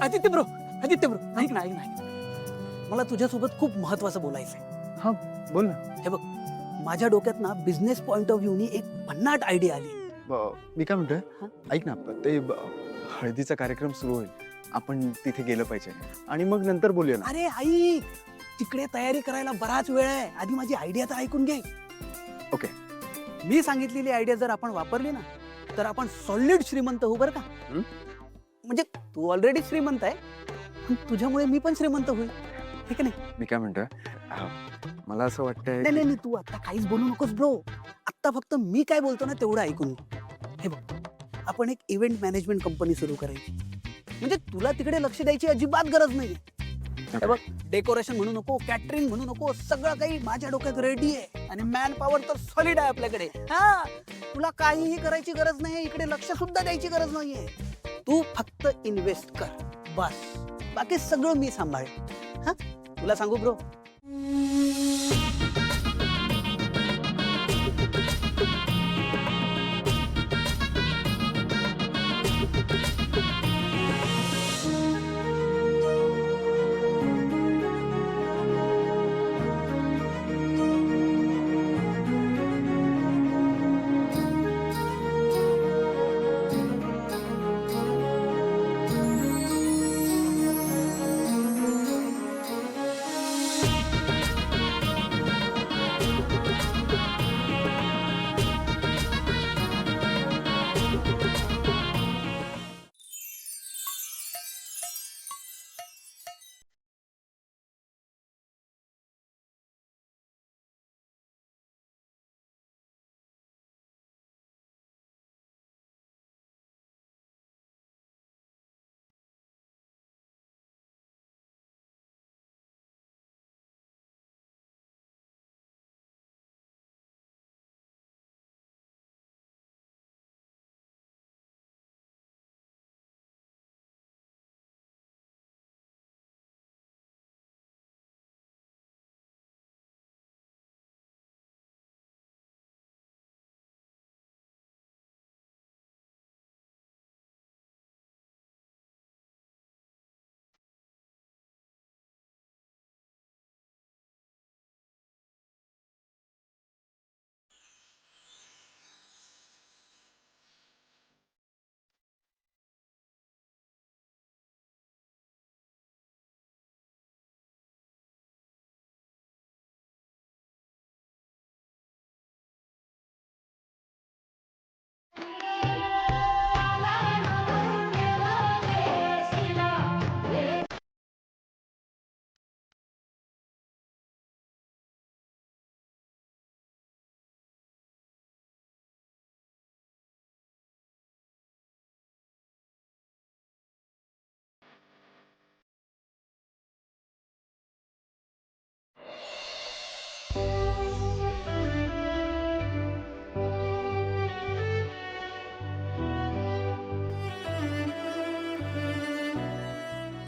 Aditya bro, ऐक ना. मला तुझ्यासोबत खूप महत्वाचं बोलायचंय. हा बोल ना. हे बघ, माझ्या डोक्यात ना बिझनेस पॉइंट ऑफ व्ह्यूनी एक भन्नाट आयडिया आली. मी काय म्हणतोय, ऐक ना, ते हळदीचा कार्यक्रम सुरू होईल, आपण तिथे गेलं पाहिजे आणि मग नंतर बोलूया ना. अरे ऐक, तिकडे तयारी करायला बराच वेळ आहे. आधी माझी आयडिया तर ऐकून घे. ओके. मी सांगितलेली आयडिया जर आपण वापरली ना, तर आपण सॉलिड श्रीमंत होऊ बरं का. म्हणजे तू ऑलरेडी श्रीमंत आहे, पण तुझ्यामुळे मी पण श्रीमंत होईल, ठीक नाही? मी काय म्हणतोय, मला असं वाटतंय. नाही नाही, तू आता काहीच बोलू नकोस ब्रो. आता फक्त मी काय बोलतो ना तेवढं ऐकून घे. हे बघ, आपण एक इव्हेंट मॅनेजमेंट कंपनी सुरू करायची. म्हणजे तुला तिकडे लक्ष द्यायची अजिबात गरज नाही. हे बघ, डेकोरेशन म्हणू नको, कॅटरिंग म्हणू नको, सगळं काही माझ्या डोक्यात रेडी आहे आणि मॅन पॉवर तर सॉलिड आहे आपल्याकडे. हा, तुला काहीही करायची गरज नाही, इकडे लक्ष सुद्धा द्यायची गरज नाहीये. तू फक्त इन्व्हेस्ट कर बस, बाकी सगळं मी सांभाळेन. हा, तुला सांगू bro,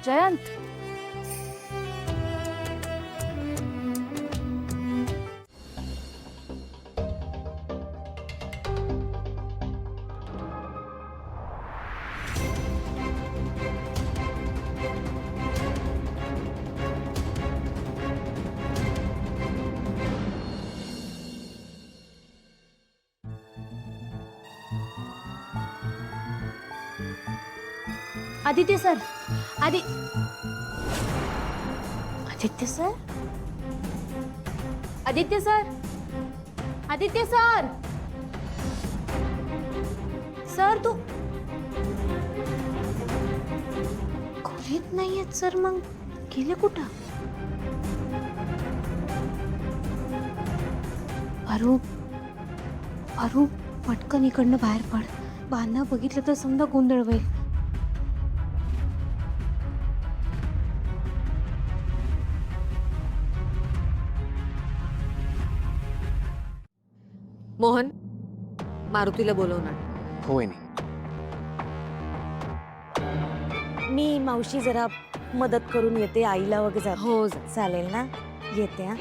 Jayant, Aditya sir, Aditya sir, Aditya sir, Aditya sir, sir तू खोलीत नाही आहेत सर, मग गेले कुठं? अरू पटकन इकडनं बाहेर पड, बांधणं बघितलं तर समजा गोंधळ होईल. मोहन, मारुतीला बोलवणार. होय नाही. मी मावशी जरा मदत करून येते, आईला वगैरे. हो, चालेल ना, येते. हा,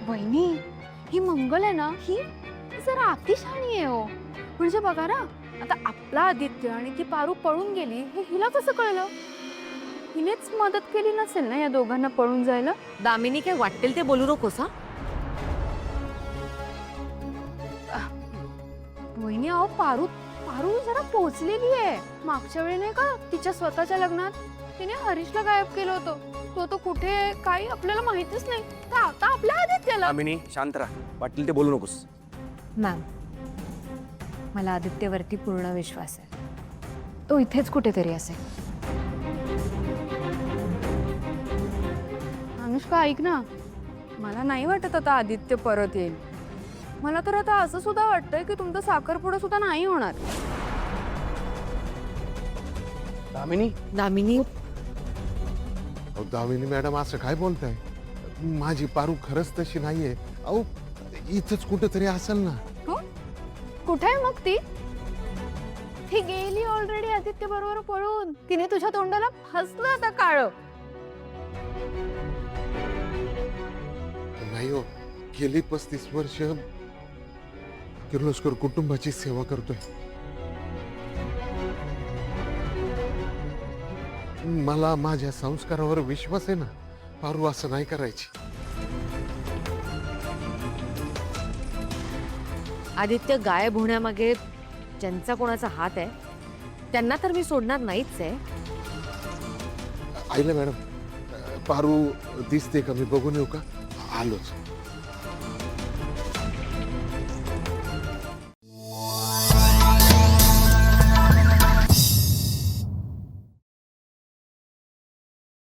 वहिनी, ही मंगल आहे ना, ही जरा अतिशहाणी आहे हो. म्हणजे बघा ना, आता आपला आदित्य आणि ती पारू पळून गेली हे हिला कसं कळलं? हिनेच मदत केली नसेल ना या दोघांना पळून जायला? दामिनी काय वाटेल ते बोलू नकोस हा. वहिनी अहो, पारू पारू जरा पोहोचलेली आहे. मागच्या वेळी नाही का तिच्या स्वतःच्या लग्नात तिने हरीशला गायब केलं होतं. तो तो कुठे आहे, काही आपल्याला माहितीच नाही. तर आता आपल्या आदित्यला दामिनी शांत राहा, वाटेल ते बोलू नकोस. मॅम, मला आदित्यवरती पूर्ण विश्वास आहे. तो इथेच कुठेतरी असेल. अनुष्का ऐक ना, मला नाही वाटत आता आदित्य परत येईल. मला तर आता असं सुद्धा वाटतंय की तुमचं साखरपुडा सुद्धा नाही होणार. दामिनी दामिनी अहो दामिनी मॅडम असं काय बोलताय? माझी पारू खरंच तशी नाहीये. अहो इथंच कुठेतरी असेल ना. कुठे आहे मग ती? ती गेली ऑलरेडी आदित्य बरोबर पळून. तिने तुझ्या तोंडाला फसलं आता काळं. नाही हो, गेली 35 वर्ष किर्लोस्कर कुटुंबाची सेवा करतोय. मला माझ्या संस्कारावर विश्वास आहे ना. पारू असं नाही करायची. आदित्य गायब होण्यामागे ज्यांचा कोणाचा हात आहे त्यांना तर मी सोडणार नाहीच आहे. आईला मॅडम, पारू दिसते का? मी बघून येऊ का? आलोच.